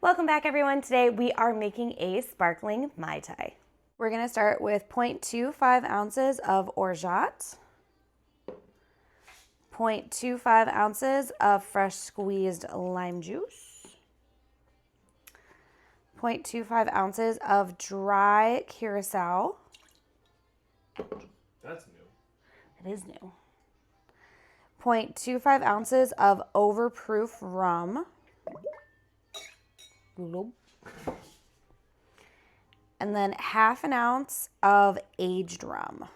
Welcome back, everyone. Today we are making a sparkling Mai Tai. We're going to start with 0.25 ounces of Orgeat, 0.25 ounces of fresh squeezed lime juice, 0.25 ounces of Dry Curacao. That's new. It is new. 0.25 ounces of Overproofed Rum. And then half an ounce of Aged Rum.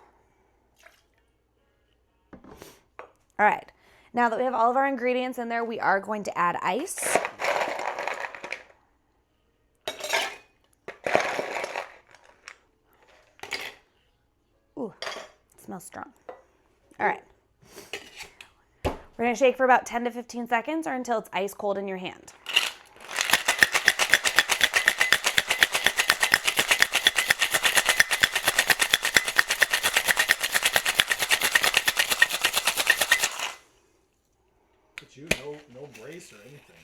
All right, now that we have all of our ingredients in there, we are going to add ice. Ooh, it smells strong. All right. We're gonna shake for about 10 to 15 seconds or until it's ice cold in your hand. But you, no brace or anything.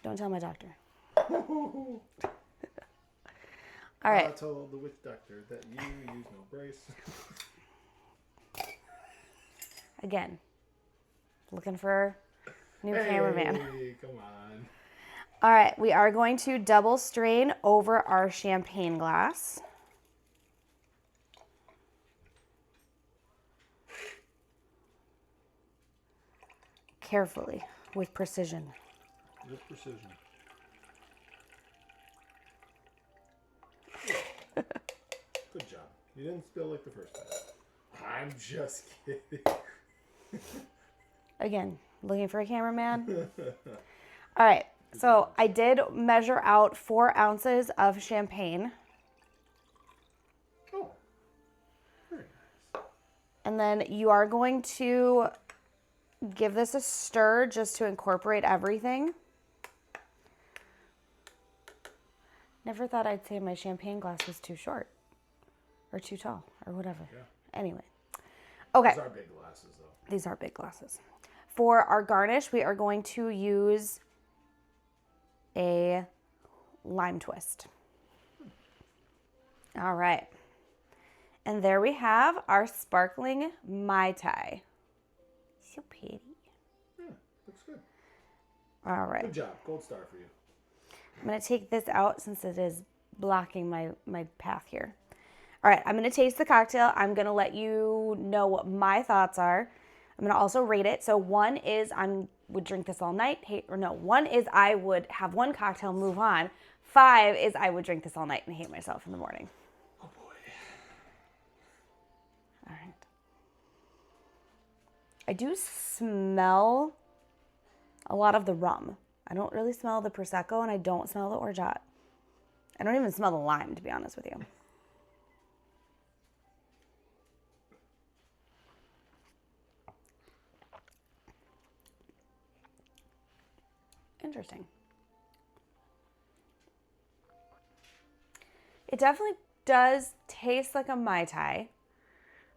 Don't tell my doctor. All right. I told the witch doctor that you use no brace. Again, looking for a new cameraman. Hey, come on. All right, we are going to double strain over our champagne glass. Carefully, with precision. With precision. Good job. You didn't spill like the first time. I'm just kidding. Again, looking for a cameraman. All right, so I did measure out 4 ounces of champagne. Oh, very nice. And then you are going to give this a stir just to incorporate everything. Never thought I'd say my champagne glass was too short or too tall or whatever. Yeah. Anyway. Okay. These are big glasses, though. These are big glasses. For our garnish, we are going to use a lime twist. All right. And there we have our sparkling Mai Tai. So pretty. Yeah, looks good. All right. Good job. Gold star for you. I'm going to take this out since it is blocking my path here. All right, I'm going to taste the cocktail. I'm going to let you know what my thoughts are. I'm going to also rate it. So 1 is I would drink this all night. 1 is I would have one cocktail, move on. 5 is I would drink this all night and hate myself in the morning. Oh, boy. All right. I do smell a lot of the rum. I don't really smell the Prosecco, and I don't smell the Orgeat. I don't even smell the lime, to be honest with you. Interesting. It definitely does taste like a Mai Tai.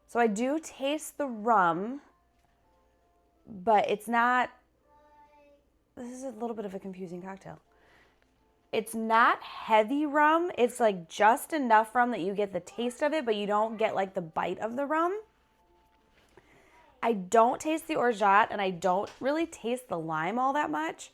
So I do taste the rum, but it's not... This is a little bit of a confusing cocktail. It's not heavy rum. It's like just enough rum that you get the taste of it, but you don't get like the bite of the rum. I don't taste the Orgeat, and I don't really taste the lime all that much.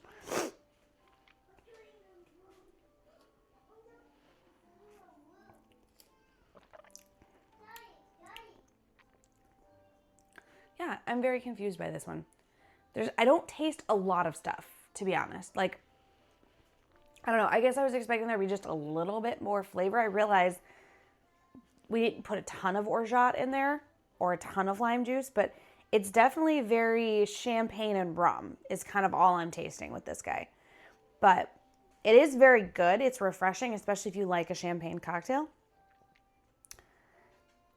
Yeah, I'm very confused by this one. I don't taste a lot of stuff, to be honest. Like, I don't know. I guess I was expecting there to be just a little bit more flavor. I realized we didn't put a ton of Orgeat in there or a ton of lime juice, but it's definitely very champagne and rum is kind of all I'm tasting with this guy. But it is very good. It's refreshing, especially if you like a champagne cocktail.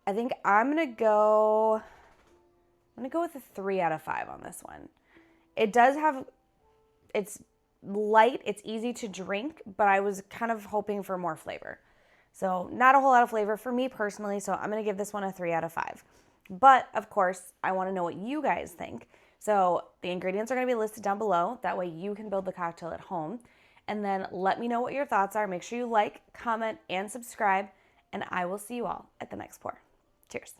I think I'm going to go with a 3 out of 5 on this one. It does have, it's light, it's easy to drink, but I was kind of hoping for more flavor. So not a whole lot of flavor for me personally, so I'm going to give this one a 3 out of 5. But, of course, I want to know what you guys think. So the ingredients are going to be listed down below. That way you can build the cocktail at home. And then let me know what your thoughts are. Make sure you like, comment, and subscribe. And I will see you all at the next pour. Cheers.